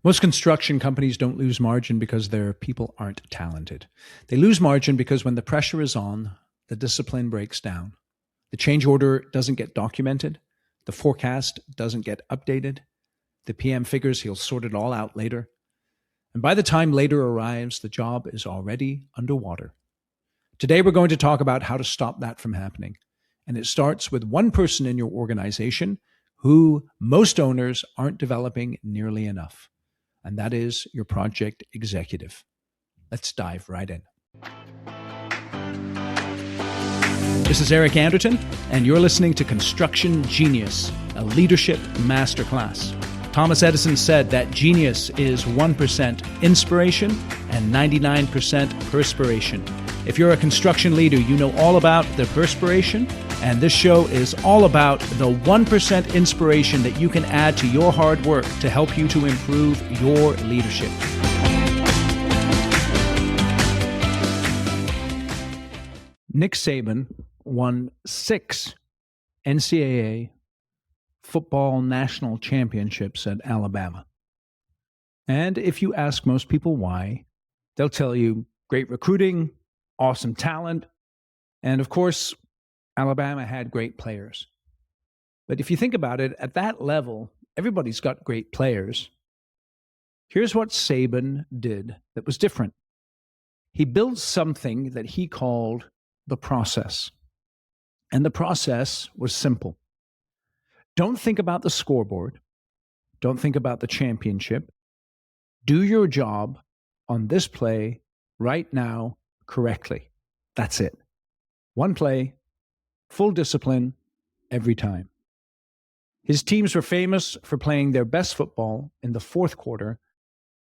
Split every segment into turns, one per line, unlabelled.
Most construction companies don't lose margin because their people aren't talented. They lose margin because when the pressure is on, the discipline breaks down. The change order doesn't get documented. The forecast doesn't get updated. The PM figures he'll sort it all out later. And by the time later arrives, the job is already underwater. Today, we're going to talk about how to stop that from happening. And it starts with one person in your organization who most owners aren't developing nearly enough. And that is your project executive. Let's dive right in. This is Eric Anderton, and you're listening to Construction Genius, a leadership masterclass. Thomas Edison said that genius is 1% inspiration and 99% perspiration. If you're a construction leader, you know all about the perspiration, and this show is all about the 1% inspiration that you can add to your hard work to help you to improve your leadership. Nick Saban won 6 NCAA football national championships at Alabama. And if you ask most people why, they'll tell you great recruiting, awesome talent, and of course, Alabama had great players. But if you think about it, at that level, everybody's got great players. Here's what Saban did that was different. He built something that he called the process. And the process was simple. Don't think about the scoreboard. Don't think about the championship. Do your job on this play right now correctly. That's it. One play, full discipline, every time. His teams were famous for playing their best football in the fourth quarter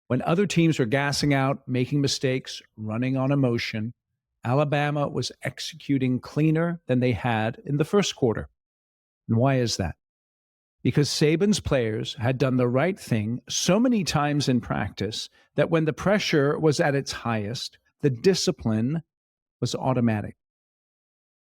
when other teams were gassing out, making mistakes, running on emotion. Alabama was executing cleaner than they had in the first quarter. And why is that? Because Saban's players had done the right thing so many times in practice that when the pressure was at its highest, the discipline was automatic.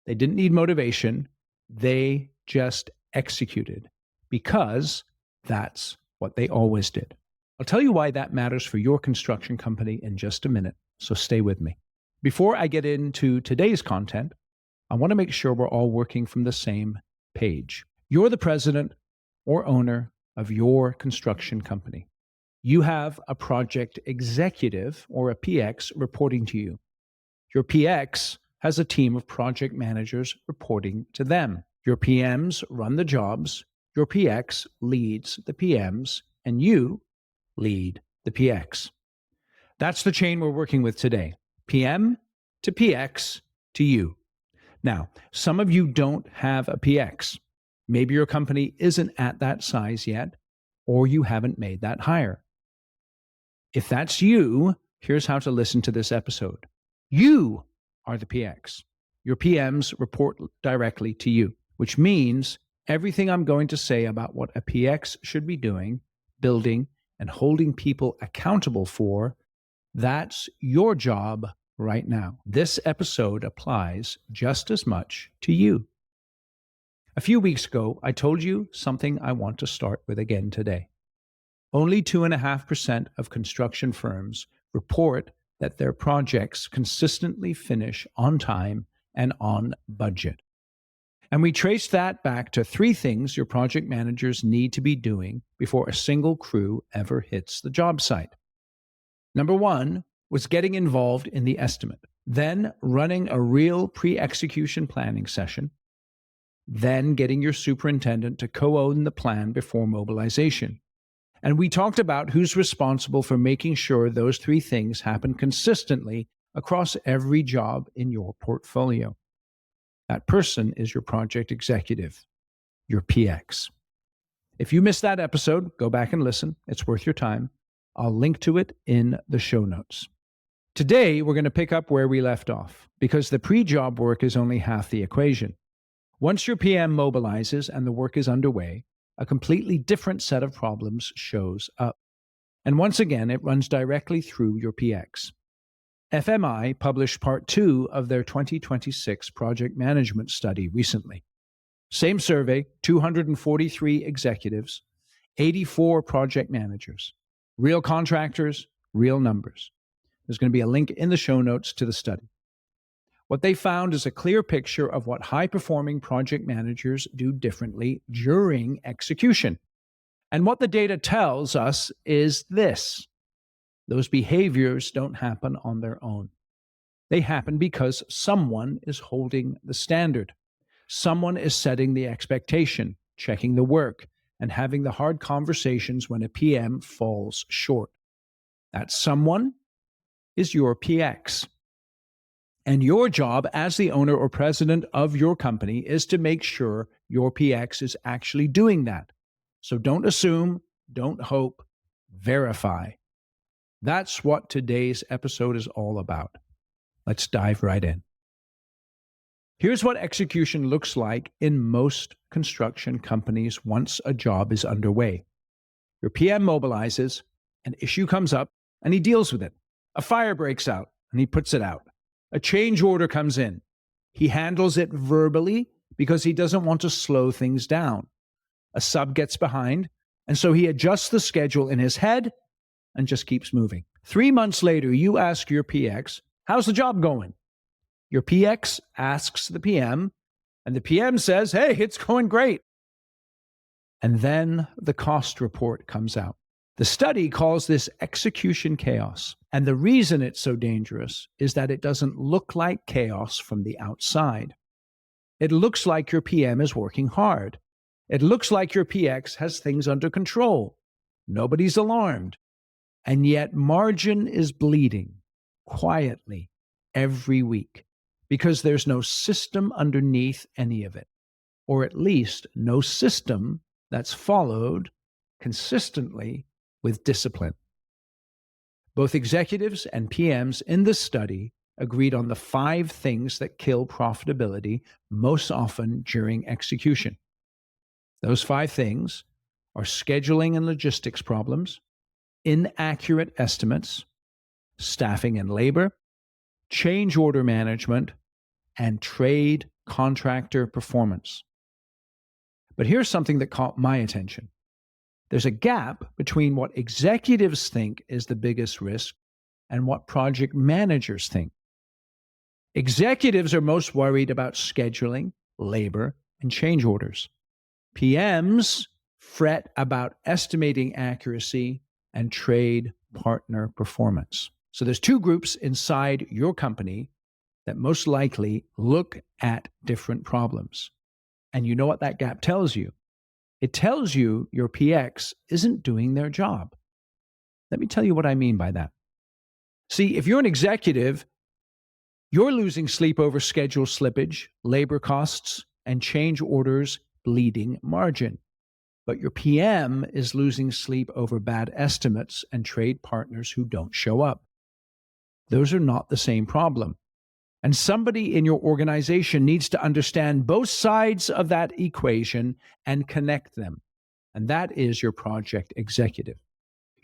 They didn't need motivation. They just executed because that's what they always did. I'll tell you why that matters for your construction company in just a minute, so stay with me. Before I get into today's content, I want to make sure we're all working from the same page. You're the president or owner of your construction company. You have a project executive or a PX reporting to you. Your PX has a team of project managers reporting to them. Your PMs run the jobs, your PX leads the PMs, and you lead the PX. That's the chain we're working with today. PM to PX to you. Now, some of you don't have a PX. Maybe your company isn't at that size yet, or you haven't made that hire. If that's you, here's how to listen to this episode. You are the PX. Your PMs report directly to you, which means everything I'm going to say about what a PX should be doing, building, and holding people accountable for, that's your job right now. This episode applies just as much to you. A few weeks ago, I told you something I want to start with again today. Only 2.5% of construction firms report that their projects consistently finish on time and on budget. And we traced that back to 3 things your project managers need to be doing before a single crew ever hits the job site. Number 1 was getting involved in the estimate, then running a real pre-execution planning session, then getting your superintendent to co-own the plan before mobilization. And we talked about who's responsible for making sure those 3 things happen consistently across every job in your portfolio. That person is your project executive, your PX. If you missed that episode, go back and listen. It's worth your time. I'll link to it in the show notes. Today, we're going to pick up where we left off because the pre-job work is only half the equation. Once your PM mobilizes and the work is underway, a completely different set of problems shows up. And once again, it runs directly through your PX. FMI published part 2 of their 2026 project management study recently. Same survey, 243 executives, 84 project managers. Real contractors, real numbers. There's going to be a link in the show notes to the study. What they found is a clear picture of what high-performing project managers do differently during execution. And what the data tells us is this: those behaviors don't happen on their own. They happen because someone is holding the standard. Someone is setting the expectation, checking the work, and having the hard conversations when a PM falls short. That someone is your PX. And your job as the owner or president of your company is to make sure your PX is actually doing that. So don't assume, don't hope, verify. That's what today's episode is all about. Let's dive right in. Here's what execution looks like in most construction companies once a job is underway. Your PM mobilizes, an issue comes up, and he deals with it. A fire breaks out, and he puts it out. A change order comes in. He handles it verbally because he doesn't want to slow things down. A sub gets behind, and so he adjusts the schedule in his head and just keeps moving. 3 months later, you ask your PX, how's the job going? Your PX asks the PM, and the PM says, hey, it's going great. And then the cost report comes out. The study calls this execution chaos. And the reason it's so dangerous is that it doesn't look like chaos from the outside. It looks like your PM is working hard. It looks like your PX has things under control. Nobody's alarmed. And yet margin is bleeding quietly every week because there's no system underneath any of it, or at least no system that's followed consistently with discipline. Both executives and PMs in this study agreed on the 5 things that kill profitability most often during execution. Those 5 things are scheduling and logistics problems, inaccurate estimates, staffing and labor, change order management, and trade contractor performance. But here's something that caught my attention. There's a gap between what executives think is the biggest risk and what project managers think. Executives are most worried about scheduling, labor, and change orders. PMs fret about estimating accuracy and trade partner performance. So there's 2 groups inside your company that most likely look at different problems. And you know what that gap tells you? It tells you your PX isn't doing their job. Let me tell you what I mean by that. See, if you're an executive, you're losing sleep over schedule slippage, labor costs, and change orders bleeding margin. But your PM is losing sleep over bad estimates and trade partners who don't show up. Those are not the same problem. And somebody in your organization needs to understand both sides of that equation and connect them. And that is your project executive.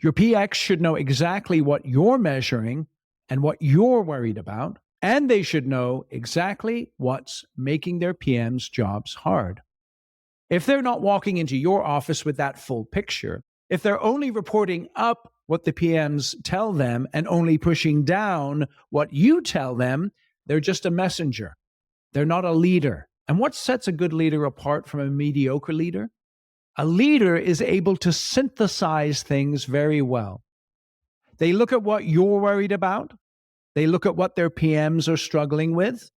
Your PX should know exactly what you're measuring and what you're worried about, and they should know exactly what's making their PM's jobs hard. If they're not walking into your office with that full picture, if they're only reporting up what the PMs tell them and only pushing down what you tell them, they're just a messenger. They're not a leader. And what sets a good leader apart from a mediocre leader? A leader is able to synthesize things very well. They look at what you're worried about. They look at what their PMs are struggling with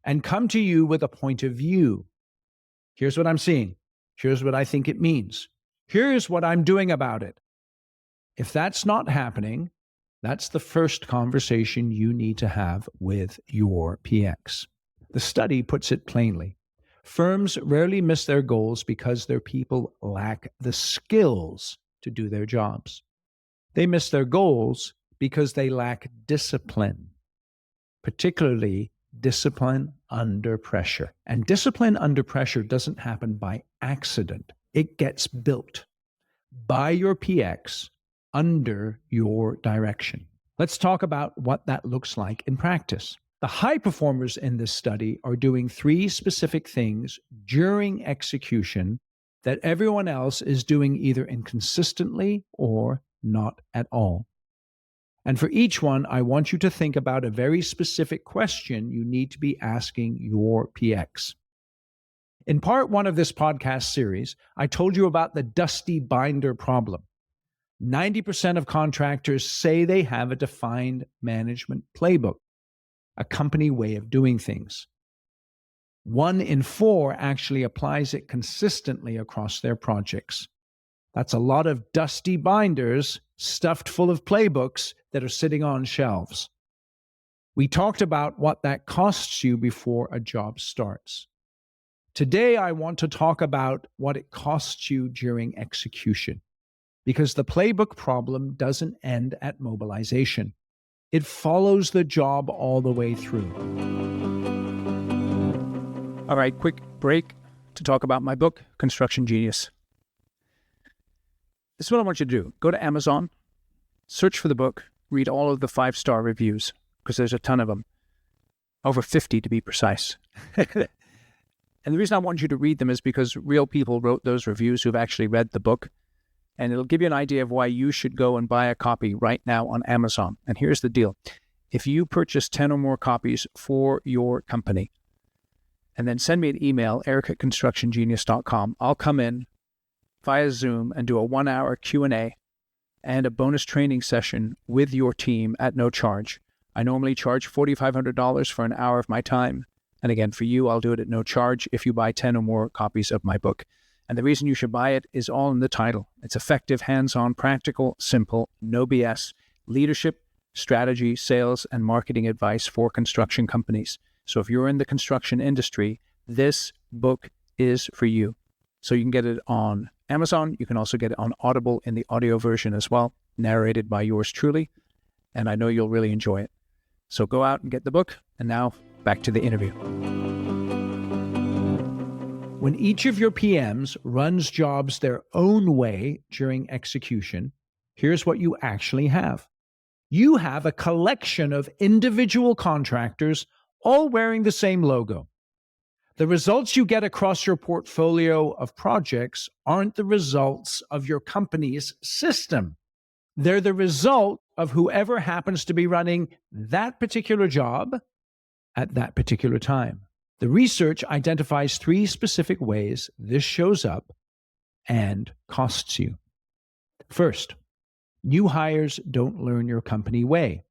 and come to you with a point of view. Here's what I'm seeing. Here's what I think it means. Here's what I'm doing about it. If that's not happening, that's the first conversation you need to have with your PX. The study puts it plainly. Firms rarely miss their goals because their people lack the skills to do their jobs. They miss their goals because they lack discipline, particularly discipline under pressure. And discipline under pressure doesn't happen by accident. It gets built by your PX under your direction. Let's talk about what that looks like in practice. The high performers in this study are doing 3 specific things during execution that everyone else is doing either inconsistently or not at all. And for each one, I want you to think about a very specific question you need to be asking your PX. In part one of this podcast series, I told you about the dusty binder problem. 90% of contractors say they have a defined management playbook, a company way of doing things. 1 in 4 actually applies it consistently across their projects. That's a lot of dusty binders stuffed full of playbooks that are sitting on shelves. We talked about what that costs you before a job starts. Today, I want to talk about what it costs you during execution, because the playbook problem doesn't end at mobilization. It follows the job all the way through.
All right, quick break to talk about my book, Construction Genius. This is what I want you to do. Go to Amazon, search for the book, read all of the 5-star reviews, because there's a ton of them. Over 50 to be precise. And the reason I want you to read them is because real people wrote those reviews who've actually read the book. And it'll give you an idea of why you should go and buy a copy right now on Amazon. And here's the deal. If you purchase 10 or more copies for your company, and then send me an email, eric@constructiongenius.com, I'll come in via Zoom and do a 1-hour Q&A and a bonus training session with your team at no charge. I normally charge $4,500 for an hour of my time. And again, for you, I'll do it at no charge if you buy 10 or more copies of my book. And the reason you should buy it is all in the title. It's effective, hands-on, practical, simple, no BS, leadership, strategy, sales, and marketing advice for construction companies. So if you're in the construction industry, this book is for you. So you can get it on Amazon. You can also get it on Audible in the audio version as well, narrated by yours truly. And I know you'll really enjoy it. So go out and get the book. And now back to the interview.
When each of your PMs runs jobs their own way during execution, here's what you actually have. You have a collection of individual contractors all wearing the same logo. The results you get across your portfolio of projects aren't the results of your company's system. They're the result of whoever happens to be running that particular job at that particular time. The research identifies 3 specific ways this shows up and costs you. First, new hires don't learn your company way.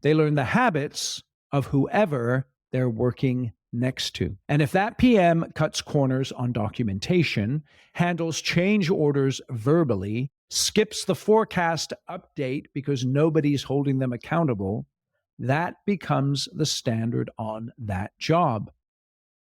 They learn the habits of whoever they're working next to. And if that PM cuts corners on documentation, handles change orders verbally, skips the forecast update because nobody's holding them accountable, that becomes the standard on that job.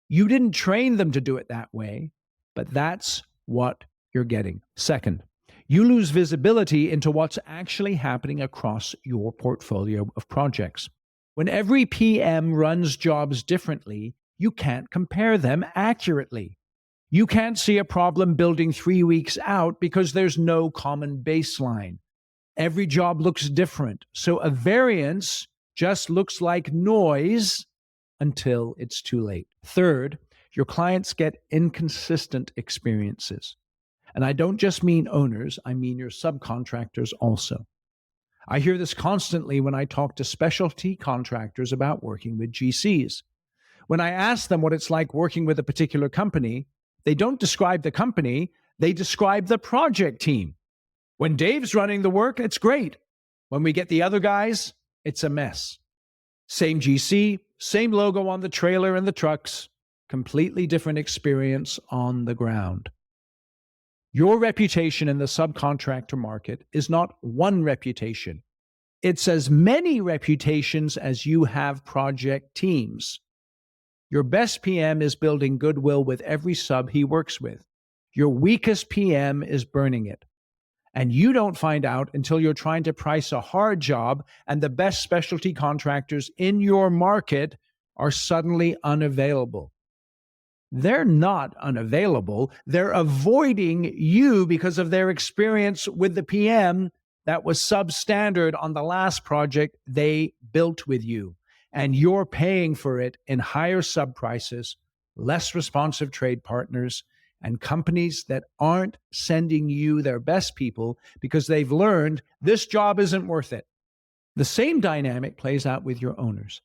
You didn't train them to do it that way, but that's what you're getting. Second, you lose visibility into what's actually happening across your portfolio of projects. When every PM runs jobs differently, you can't compare them accurately. You can't see a problem building 3 weeks out because there's no common baseline. Every job looks different, so a variance just looks like noise until it's too late. Third, your clients get inconsistent experiences. And I don't just mean owners, I mean your subcontractors also. I hear this constantly when I talk to specialty contractors about working with GCs. When I ask them what it's like working with a particular company, they don't describe the company, they describe the project team. When Dave's running the work, it's great. When we get the other guys, it's a mess. Same GC, same logo on the trailer and the trucks, completely different experience on the ground. Your reputation in the subcontractor market is not one reputation. It's as many reputations as you have project teams. Your best PM is building goodwill with every sub he works with. Your weakest PM is burning it. And you don't find out until you're trying to price a hard job and the best specialty contractors in your market are suddenly unavailable. They're not unavailable. They're avoiding you because of their experience with the PM that was substandard on the last project they built with you. And you're paying for it in higher sub prices, less responsive trade partners, and companies that aren't sending you their best people because they've learned this job isn't worth it. The same dynamic plays out with your owners.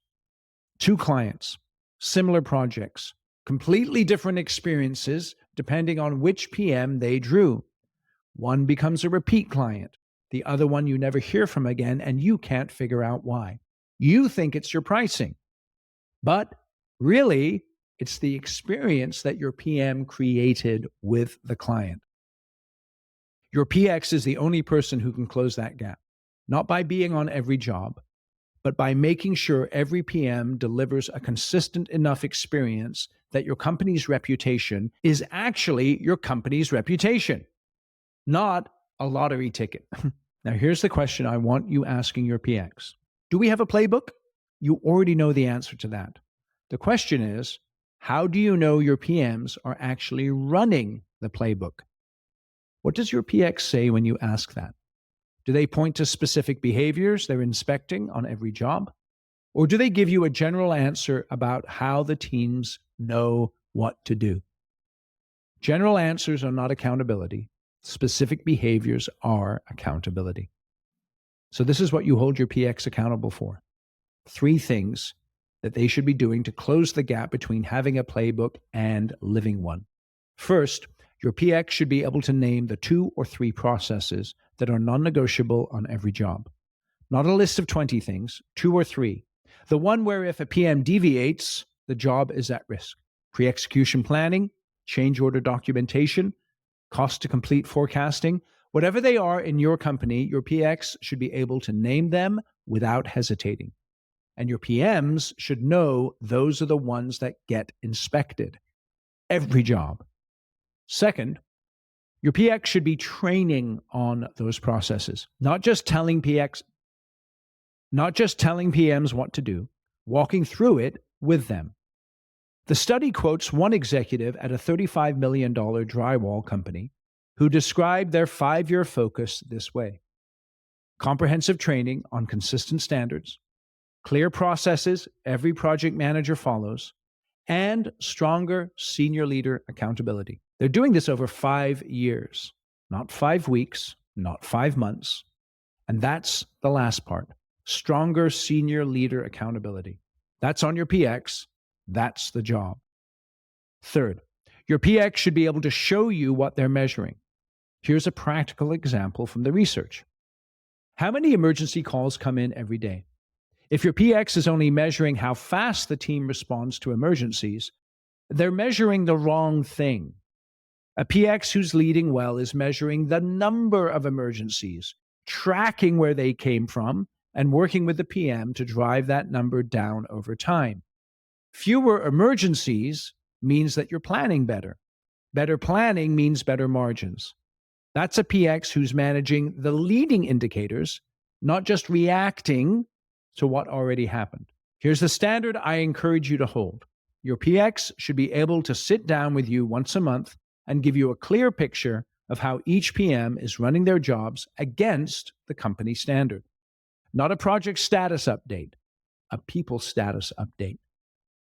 Two clients, similar projects, completely different experiences depending on which PM they drew. One becomes a repeat client, the other one you never hear from again, and you can't figure out why. You think it's your pricing, but really, it's the experience that your PM created with the client. Your PX is the only person who can close that gap, not by being on every job, but by making sure every PM delivers a consistent enough experience that your company's reputation is actually your company's reputation, not a lottery ticket. Now, here's the question I want you asking your PX. Do we have a playbook? You already know the answer to that. The question is, how do you know your PMs are actually running the playbook? What does your PX say when you ask that? Do they point to specific behaviors they're inspecting on every job? Or do they give you a general answer about how the teams know what to do? General answers are not accountability. Specific behaviors are accountability. So this is what you hold your PX accountable for. 3 things that they should be doing to close the gap between having a playbook and living one. First, your PX should be able to name the 2 or 3 processes that are non-negotiable on every job. Not a list of 20 things, 2 or 3. The one where if a PM deviates, the job is at risk. Pre-execution planning, change order documentation, cost to complete forecasting, whatever they are in your company, your PX should be able to name them without hesitating. And your PMs should know those are the ones that get inspected. Every job. Second, your PX should be training on those processes, not just telling PMs what to do, walking through it with them. The study quotes one executive at a $35 million drywall company who described their 5-year focus this way: comprehensive training on consistent standards, clear processes every project manager follows, and stronger senior leader accountability. They're doing this over 5 years, not 5 weeks, not 5 months. And that's the last part: stronger senior leader accountability. That's on your PX. That's the job. Third, your PX should be able to show you what they're measuring. Here's a practical example from the research. How many emergency calls come in every day? If your PX is only measuring how fast the team responds to emergencies, they're measuring the wrong thing. A PX who's leading well is measuring the number of emergencies, tracking where they came from, and working with the PM to drive that number down over time. Fewer emergencies means that you're planning better. Better planning means better margins. That's a PX who's managing the leading indicators, not just reacting to what already happened. Here's the standard I encourage you to hold. Your PX should be able to sit down with you once a month and give you a clear picture of how each PM is running their jobs against the company standard. Not a project status update, a people status update.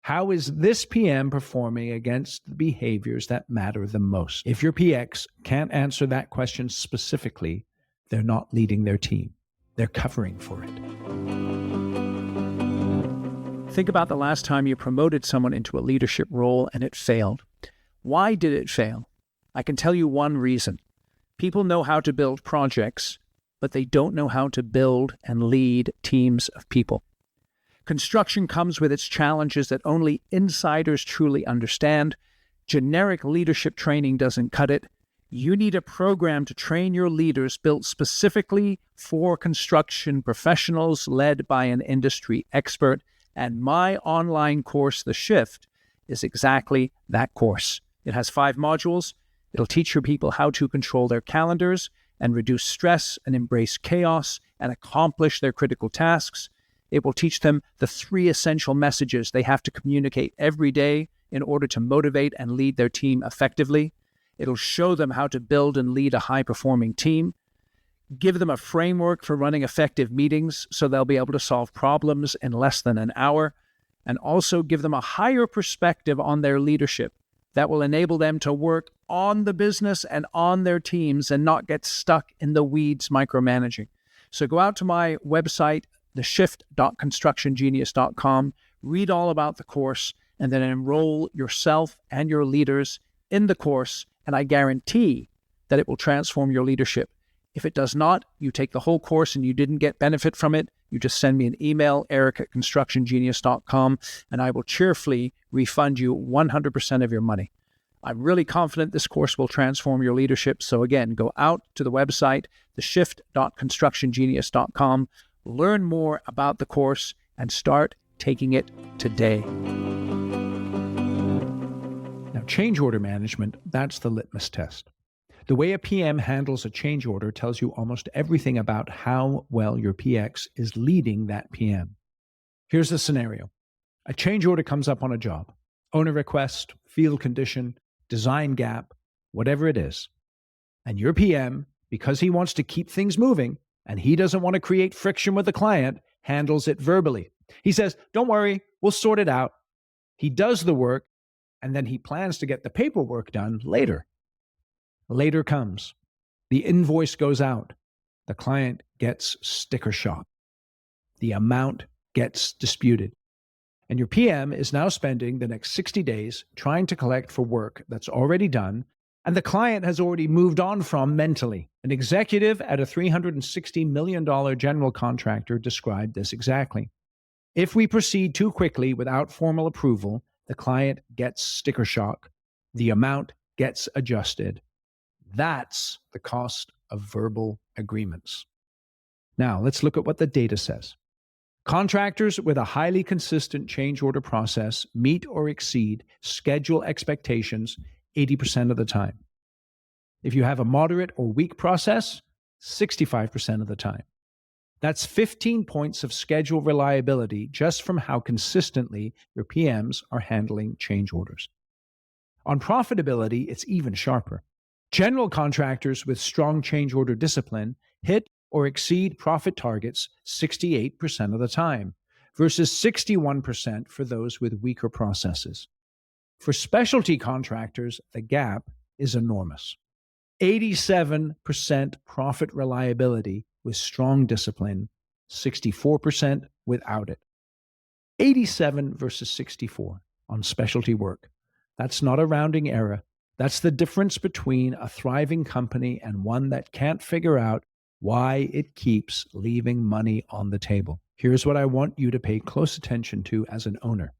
How is this PM performing against the behaviors that matter the most? If your PX can't answer that question specifically, they're not leading their team. They're covering for it.
Think about the last time you promoted someone into a leadership role and it failed. Why did it fail? I can tell you one reason. People know how to build projects, but they don't know how to build and lead teams of people. Construction comes with its challenges that only insiders truly understand. Generic leadership training doesn't cut it. You need a program to train your leaders built specifically for construction professionals led by an industry expert. And my online course, The Shift, is exactly that course. It has 5 modules. It'll teach your people how to control their calendars and reduce stress and embrace chaos and accomplish their critical tasks. It will teach them the 3 essential messages they have to communicate every day in order to motivate and lead their team effectively. It'll show them how to build and lead a high-performing team, give them a framework for running effective meetings so they'll be able to solve problems in less than an hour, and also give them a higher perspective on their leadership that will enable them to work on the business and on their teams and not get stuck in the weeds micromanaging. So go out to my website, theshift.constructiongenius.com, read all about the course, and then enroll yourself and your leaders in the course, and I guarantee that it will transform your leadership. If it does not, you take the whole course and you didn't get benefit from it, you just send me an email, eric@constructiongenius.com, and I will cheerfully refund you 100% of your money. I'm really confident this course will transform your leadership. So again, go out to the website, theshift.constructiongenius.com, learn more about the course, and start taking it today.
Now, change order management, that's the litmus test. The way a PM handles a change order tells you almost everything about how well your PX is leading that PM. Here's the scenario. A change order comes up on a job. Owner request, field condition, design gap, whatever it is. And your PM, because he wants to keep things moving and he doesn't want to create friction with the client, handles it verbally. He says, "Don't worry, we'll sort it out." He does the work, and then he plans to get the paperwork done later. Later comes. The invoice goes out. The client gets sticker shock. The amount gets disputed. And your PM is now spending the next 60 days trying to collect for work that's already done, and the client has already moved on from mentally. An executive at a $360 million general contractor described this exactly. If we proceed too quickly without formal approval, the client gets sticker shock. The amount gets adjusted. That's the cost of verbal agreements. Now, let's look at what the data says. Contractors with a highly consistent change order process meet or exceed schedule expectations 80% of the time. If you have a moderate or weak process, 65% of the time. That's 15 points of schedule reliability just from how consistently your PMs are handling change orders. On profitability, it's even sharper. General contractors with strong change order discipline hit or exceed profit targets 68% of the time, versus 61% for those with weaker processes. For specialty contractors, the gap is enormous. 87% profit reliability with strong discipline, 64% without it. 87 versus 64 on specialty work. That's not a rounding error. That's the difference between a thriving company and one that can't figure out why it keeps leaving money on the table. Here's what I want you to pay close attention to as an owner.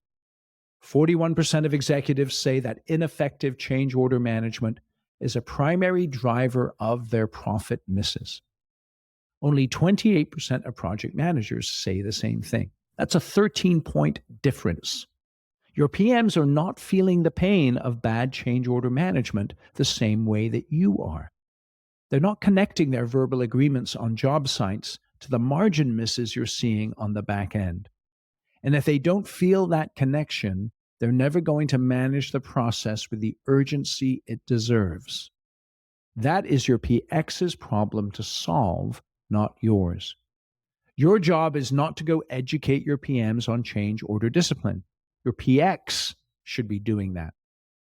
41% of executives say that ineffective change order management is a primary driver of their profit misses. Only 28% of project managers say the same thing. That's a 13-point difference. Your PMs are not feeling the pain of bad change order management the same way that you are. They're not connecting their verbal agreements on job sites to the margin misses you're seeing on the back end. And if they don't feel that connection, they're never going to manage the process with the urgency it deserves. That is your PX's problem to solve, not yours. Your job is not to go educate your PMs on change order discipline. Your PX should be doing that.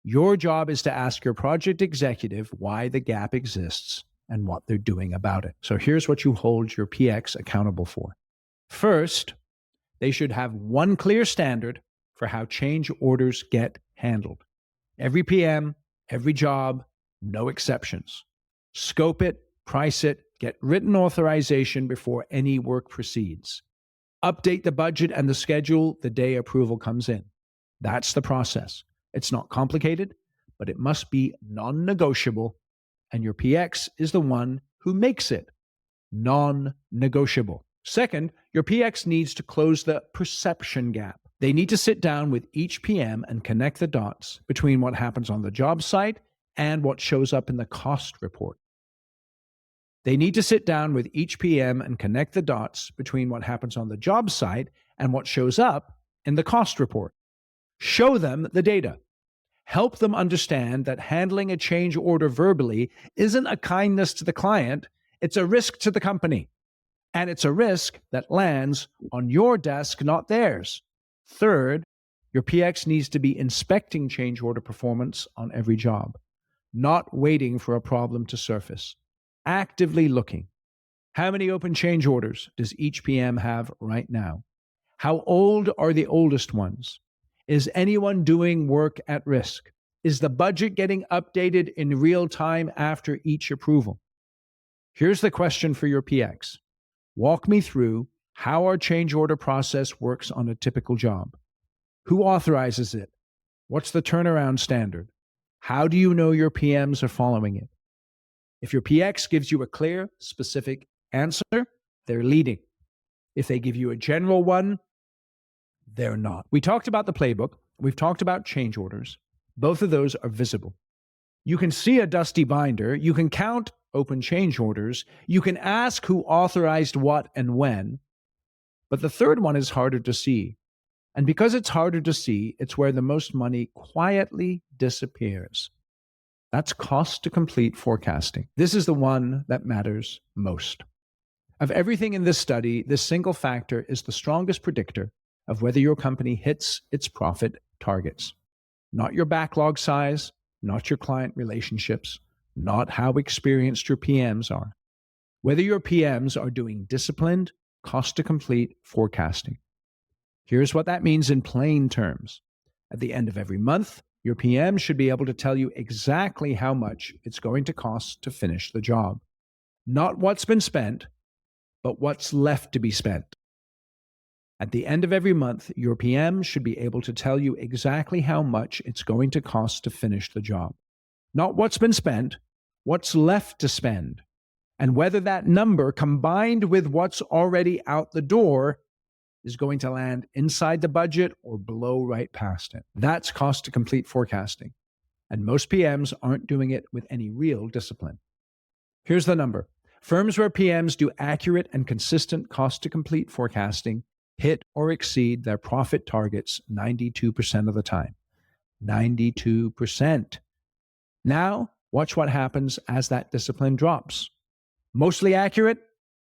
Your job is to ask your project executive why the gap exists and what they're doing about it. So here's what you hold your PX accountable for. First, they should have one clear standard for how change orders get handled. Every PM, every job, no exceptions. Scope it, price it, get written authorization before any work proceeds. Update the budget and the schedule the day approval comes in. That's the process. It's not complicated, but it must be non-negotiable, and your PX is the one who makes it non-negotiable. Second, your PX needs to close the perception gap. They need to sit down with each PM and connect the dots between what happens on the job site and what shows up in the cost report. They need to sit down with each PM and connect the dots between what happens on the job site and what shows up in the cost report. Show them the data. Help them understand that handling a change order verbally isn't a kindness to the client, it's a risk to the company. And it's a risk that lands on your desk, not theirs. Third, your PX needs to be inspecting change order performance on every job. not waiting for a problem to surface, actively looking. How many open change orders does each PM have right now? How old are the oldest ones? Is anyone doing work at risk? Is the budget getting updated in real time after each approval? Here's the question for your PX. Walk me through how our change order process works on a typical job. Who authorizes it? What's the turnaround standard? How do you know your PMs are following it? If your PX gives you a clear, specific answer, they're leading. If they give you a general one, they're not. We talked about the playbook. We've talked about change orders. Both of those are visible. You can see a dusty binder. You can count open change orders. You can ask who authorized what and when. But the third one is harder to see. And because it's harder to see, it's where the most money quietly disappears. That's cost to complete forecasting. This is the one that matters most. Of everything in this study, this single factor is the strongest predictor of whether your company hits its profit targets. Not your backlog size, not your client relationships, not how experienced your PMs are. Whether your PMs are doing disciplined, cost-to-complete forecasting. Here's what that means in plain terms. At the end of every month, your PM should be able to tell you exactly how much it's going to cost to finish the job. Not what's been spent, but what's left to be spent. At the end of every month, your PM should be able to tell you exactly how much it's going to cost to finish the job. Not what's been spent, what's left to spend, and whether that number combined with what's already out the door is going to land inside the budget or blow right past it. That's cost to complete forecasting. And most PMs aren't doing it with any real discipline. Here's the number. Firms where PMs do accurate and consistent cost to complete forecasting hit or exceed their profit targets 92% of the time. 92%. Now, watch what happens as that discipline drops. Mostly accurate,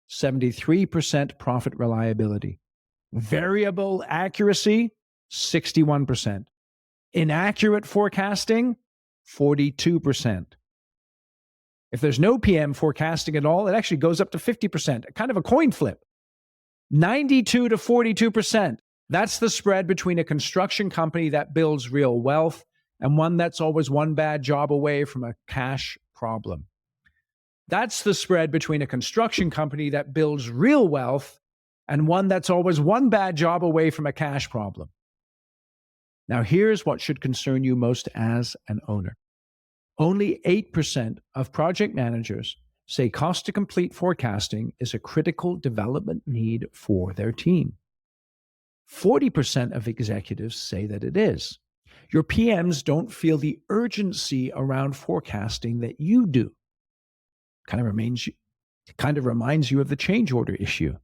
73% profit reliability. Variable accuracy, 61%. Inaccurate forecasting, 42%. If there's no PM forecasting at all, it actually goes up to 50%, kind of a coin flip. 92 to 42%. That's the spread between a construction company that builds real wealth and one that's always one bad job away from a cash problem. That's the spread between a construction company that builds real wealth and one that's always one bad job away from a cash problem. Now, here's what should concern you most as an owner. Only 8% of project managers say cost to complete forecasting is a critical development need for their team. 40% of executives say that it is. Your PMs don't feel the urgency around forecasting that you do. Kind of reminds you of the change order issue.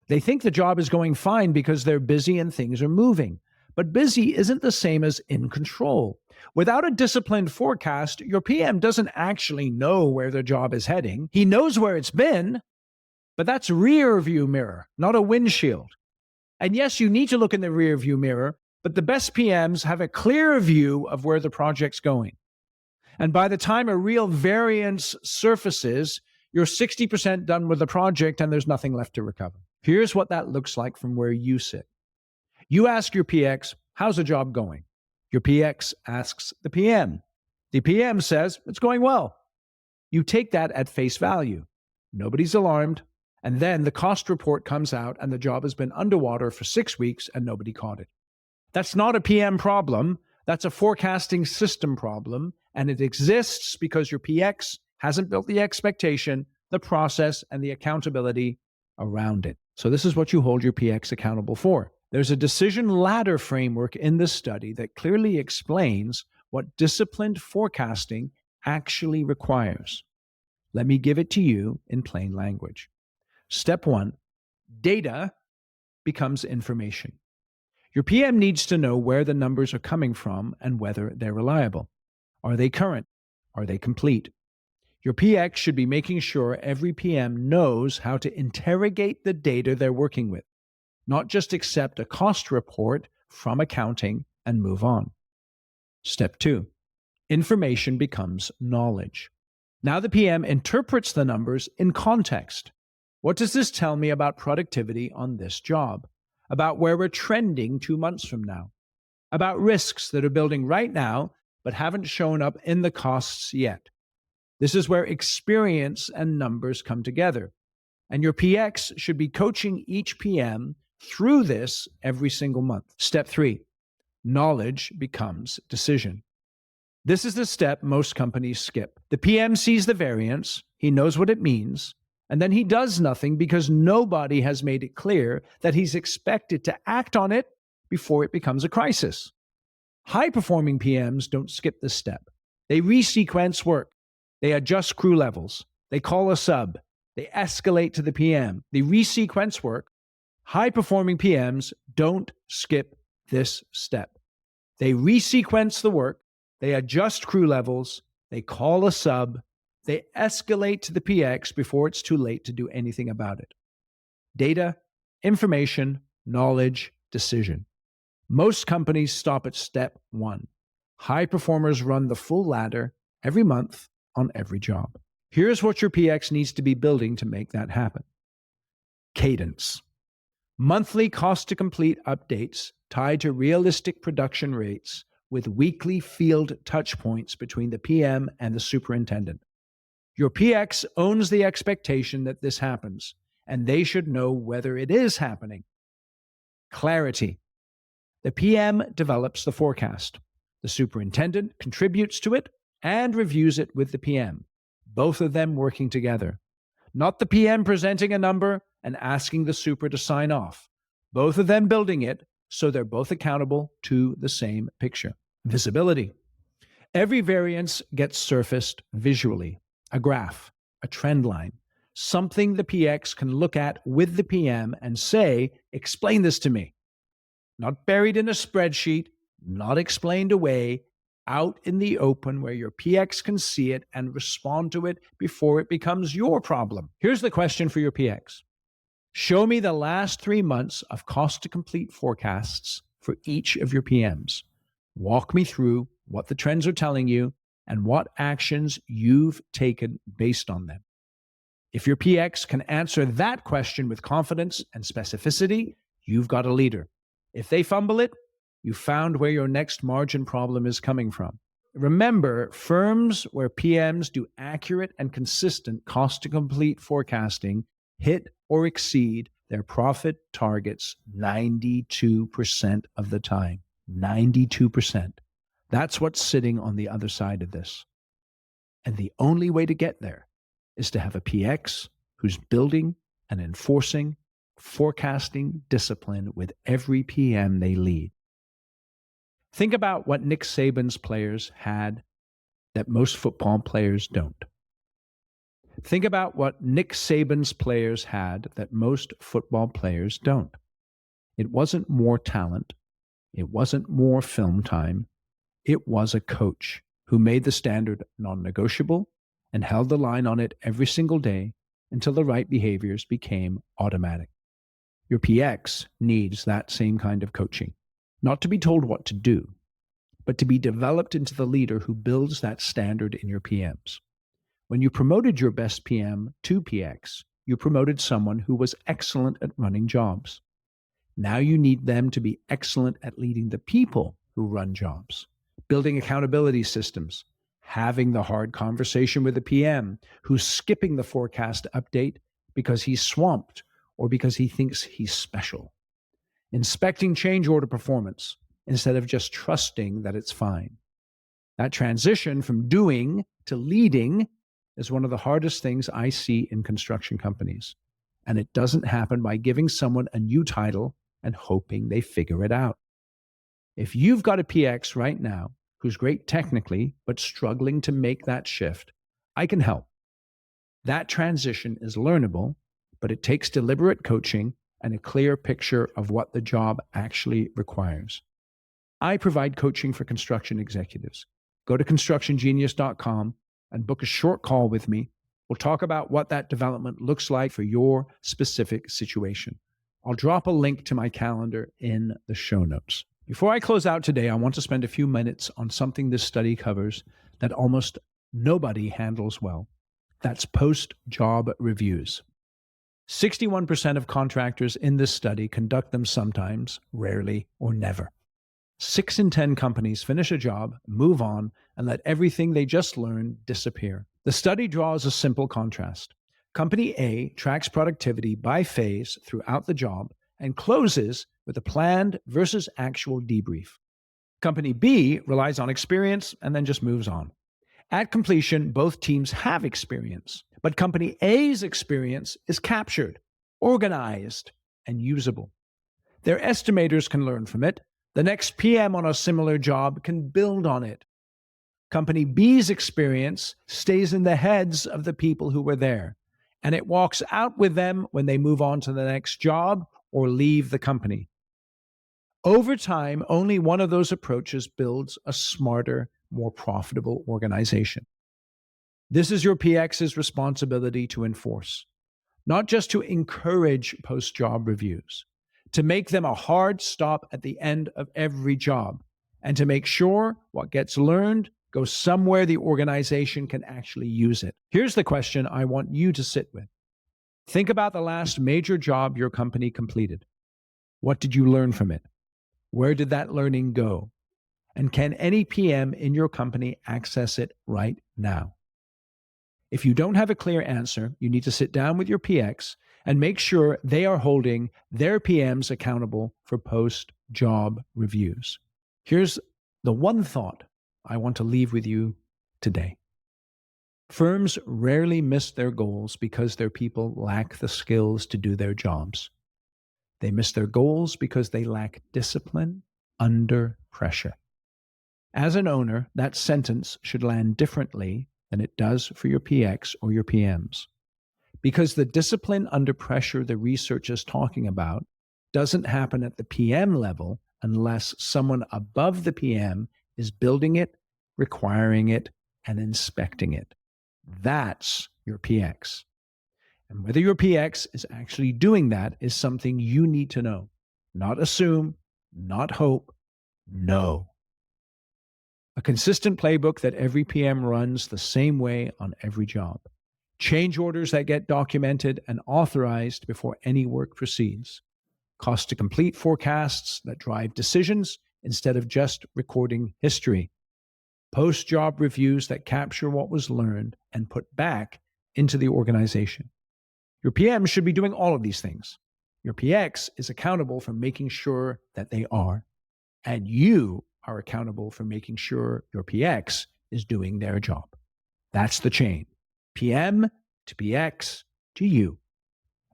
They think the job is going fine because they're busy and things are moving. But busy isn't the same as in control. Without a disciplined forecast, your PM doesn't actually know where their job is heading. He knows where it's been, but that's rear view mirror, not a windshield. And yes, you need to look in the rear view mirror, but the best PMs have a clear view of where the project's going. And by the time a real variance surfaces, you're 60% done with the project and there's nothing left to recover. Here's what that looks like from where you sit. You ask your PX, how's the job going? Your PX asks the PM. The PM says, it's going well. You take that at face value. Nobody's alarmed. And then the cost report comes out and the job has been underwater for 6 weeks and nobody caught it. That's not a PM problem. That's a forecasting system problem. And it exists because your PX hasn't built the expectation, the process, and the accountability around it. So this is what you hold your PX accountable for. There's a decision ladder framework in this study that clearly explains what disciplined forecasting actually requires. Let me give it to you in plain language. Step 1, data becomes information. Your PM needs to know where the numbers are coming from and whether they're reliable. Are they current? Are they complete? Your PX should be making sure every PM knows how to interrogate the data they're working with, not just accept a cost report from accounting and move on. Step 2, Information becomes knowledge. Now the PM interprets the numbers in context. What does this tell me about productivity on this job? About where we're trending 2 months from now? About risks that are building right now but haven't shown up in the costs yet? This is where experience and numbers come together. And your PX should be coaching each PM through this every single month. Step 3, knowledge becomes decision. This is the step most companies skip. The PM sees the variance, he knows what it means, and then he does nothing because nobody has made it clear that he's expected to act on it before it becomes a crisis. High-performing PMs don't skip this step. They resequence work. They adjust crew levels. They call a sub. They escalate to the PM. They resequence work. High-performing PMs don't skip this step. They resequence the work. They adjust crew levels. They call a sub. They escalate to the PX before it's too late to do anything about it. Data, information, knowledge, decision. Most companies stop at step 1. High performers run the full ladder every month on every job. Here's what your PX needs to be building to make that happen. Cadence. Monthly cost to complete updates tied to realistic production rates with weekly field touch points between the PM and the superintendent. Your PX owns the expectation that this happens, and they should know whether it is happening. Clarity. The PM develops the forecast. The superintendent contributes to it and reviews it with the PM, both of them working together. Not the PM presenting a number and asking the super to sign off. Both of them building it so they're both accountable to the same picture. Visibility. Every variance gets surfaced visually. A graph, a trend line, something the PX can look at with the PM and say, explain this to me. Not buried in a spreadsheet, not explained away, out in the open where your PX can see it and respond to it before it becomes your problem. Here's the question for your PX. Show me the last 3 months of cost to complete forecasts for each of your PMs. Walk me through what the trends are telling you and what actions you've taken based on them. If your PX can answer that question with confidence and specificity, you've got a leader. If they fumble it, you found where your next margin problem is coming from. Remember, firms where PMs do accurate and consistent cost to complete forecasting hit or exceed their profit targets 92% of the time. 92%. That's what's sitting on the other side of this. And the only way to get there is to have a PX who's building and enforcing forecasting discipline with every PM they lead. Think about what Nick Saban's players had that most football players don't. Think about what Nick Saban's players had that most football players don't. It wasn't more talent. It wasn't more film time. It was a coach who made the standard non-negotiable and held the line on it every single day until the right behaviors became automatic. Your PX needs that same kind of coaching, not to be told what to do, but to be developed into the leader who builds that standard in your PMs. When you promoted your best PM to PX, you promoted someone who was excellent at running jobs. Now you need them to be excellent at leading the people who run jobs, building accountability systems, having the hard conversation with the PM who's skipping the forecast update because he's swamped or because he thinks he's special, inspecting change order performance instead of just trusting that it's fine. That transition from doing to leading is one of the hardest things I see in construction companies. And it doesn't happen by giving someone a new title and hoping they figure it out. If you've got a PX right now who's great technically, but struggling to make that shift, I can help. That transition is learnable, but it takes deliberate coaching and a clear picture of what the job actually requires. I provide coaching for construction executives. Go to constructiongenius.com and book a short call with me. We'll talk about what that development looks like for your specific situation. I'll drop a link to my calendar in the show notes. Before I close out today, I want to spend a few minutes on something this study covers that almost nobody handles well. That's post-job reviews. 61% of contractors in this study conduct them sometimes, rarely, or never. 6 in 10 companies finish a job, move on, and let everything they just learned disappear. The study draws a simple contrast. Company A tracks productivity by phase throughout the job and closes with a planned versus actual debrief. Company B relies on experience and then just moves on. At completion, both teams have experience, but Company A's experience is captured, organized, and usable. Their estimators can learn from it. The next PM on a similar job can build on it. Company B's experience stays in the heads of the people who were there, and it walks out with them when they move on to the next job or leave the company. Over time, only one of those approaches builds a smarter, more profitable organization. This is your PX's responsibility to enforce, not just to encourage post-job reviews, to make them a hard stop at the end of every job, and to make sure what gets learned goes somewhere the organization can actually use it. Here's the question I want you to sit with. Think about the last major job your company completed. What did you learn from it? Where did that learning go? And can any PM in your company access it right now? If you don't have a clear answer, you need to sit down with your PX and make sure they are holding their PMs accountable for post-job reviews. Here's the one thought I want to leave with you today. Firms rarely miss their goals because their people lack the skills to do their jobs. They miss their goals because they lack discipline under pressure. As an owner, that sentence should land differently than it does for your PX or your PMs. Because the discipline under pressure the research is talking about doesn't happen at the PM level unless someone above the PM is building it, requiring it, and inspecting it. That's your PX. And whether your PX is actually doing that is something you need to know. Not assume, not hope, know. A consistent playbook that every PM runs the same way on every job. Change orders that get documented and authorized before any work proceeds. Cost to complete forecasts that drive decisions instead of just recording history. Post-job reviews that capture what was learned and put back into the organization. Your PM should be doing all of these things. Your PX is accountable for making sure that they are. And you are accountable for making sure your PX is doing their job. That's the chain. PM to PX to you.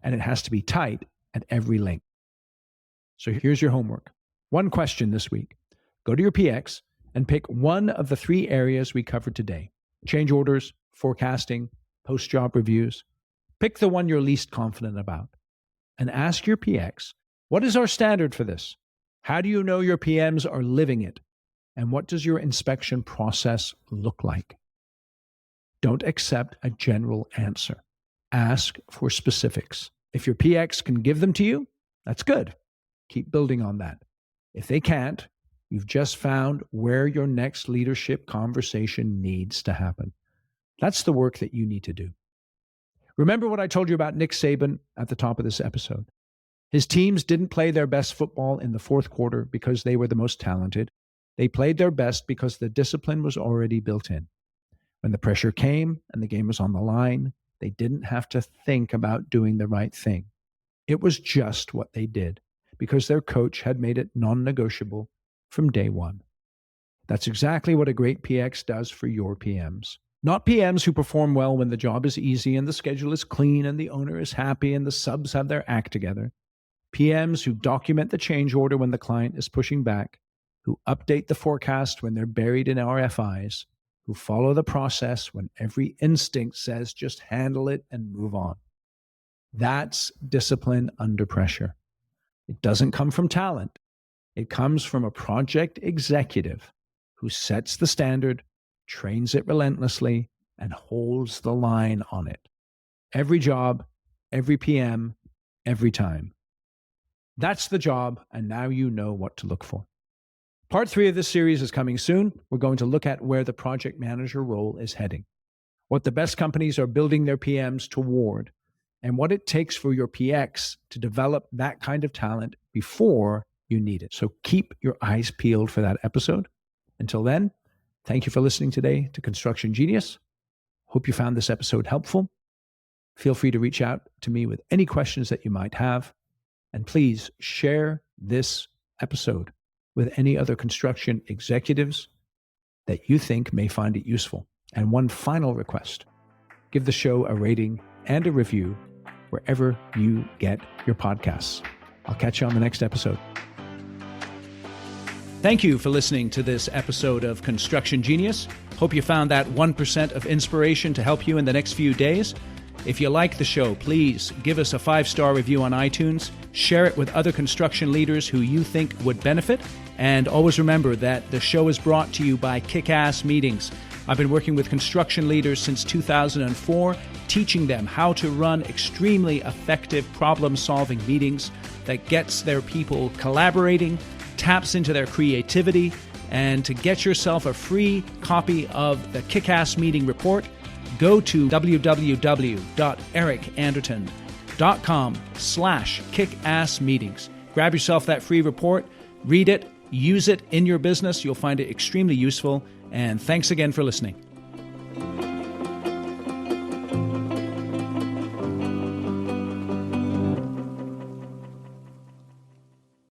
And it has to be tight at every link. So here's your homework. One question this week. Go to your PX and pick one of the 3 areas we covered today. Change orders, forecasting, post-job reviews. Pick the one you're least confident about. And ask your PX, what is our standard for this? How do you know your PMs are living it? And what does your inspection process look like? Don't accept a general answer. Ask for specifics. If your PX can give them to you, that's good. Keep building on that. If they can't, you've just found where your next leadership conversation needs to happen. That's the work that you need to do. Remember what I told you about Nick Saban at the top of this episode. His teams didn't play their best football in the fourth quarter because they were the most talented. They played their best because the discipline was already built in. When the pressure came and the game was on the line, they didn't have to think about doing the right thing. It was just what they did because their coach had made it non-negotiable from day one. That's exactly what a great PX does for your PMs. Not PMs who perform well when the job is easy and the schedule is clean and the owner is happy and the subs have their act together. PMs who document the change order when the client is pushing back, who update the forecast when they're buried in RFIs, who follow the process when every instinct says just handle it and move on. That's discipline under pressure. It doesn't come from talent. It comes from a project executive who sets the standard, trains it relentlessly, and holds the line on it. Every job, every PM, every time. That's the job, and now you know what to look for. Part 3 of this series is coming soon. We're going to look at where the project manager role is heading, what the best companies are building their PMs toward, and what it takes for your PX to develop that kind of talent before you need it. So keep your eyes peeled for that episode. Until then, thank you for listening today to Construction Genius. Hope you found this episode helpful. Feel free to reach out to me with any questions that you might have. And please share this episode with any other construction executives that you think may find it useful. And one final request, give the show a rating and a review wherever you get your podcasts. I'll catch you on the next episode. Thank you for listening to this episode of Construction Genius. Hope you found that 1% of inspiration to help you in the next few days. If you like the show, please give us a 5-star review on iTunes, share it with other construction leaders who you think would benefit, and always remember that the show is brought to you by Kick-Ass Meetings. I've been working with construction leaders since 2004, teaching them how to run extremely effective problem-solving meetings that gets their people collaborating, taps into their creativity, and to get yourself a free copy of the Kick-Ass Meeting Report, go to www.ericanderton.com/kickassmeetings. Grab yourself that free report, read it, use it in your business. You'll find it extremely useful. And thanks again for listening.